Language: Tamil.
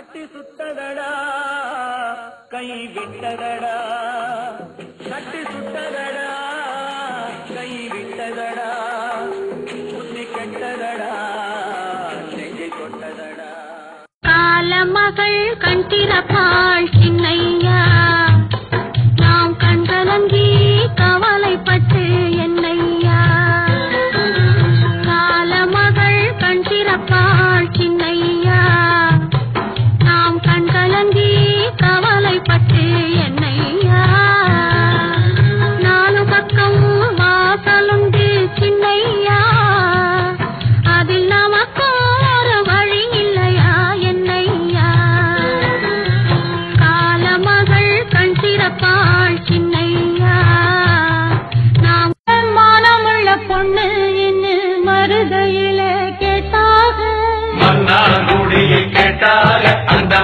கட்டி சுட்டதடா கை விட்டதடா கட்டி சுட்டதடா கை விட்டதடா புத்தி கெட்டதடா நெஞ்சை கொட்டதடா காலமகள் கண் திறப்பாள் சின்னையா நாம் கண்கலங்கி கவலைப்பட்டு என்னையா காலமகள் கண் திறப்பாள் சின்னையா நாம் கண்கலங்கி கவலைப்பட்டு என்னையா நாலு பக்கம் வாசலுண்டு சின்னையா அதில் நமக்கு ஒரு வழி இல்லையா என்னையா காலமகள் கண் திறப்பாள் சின்னையா நாம் மானமுள்ள பொண்ணு இன்னு மருதையில கேட்டாக மன்னாங்குடியில் கேட்டாக அந்த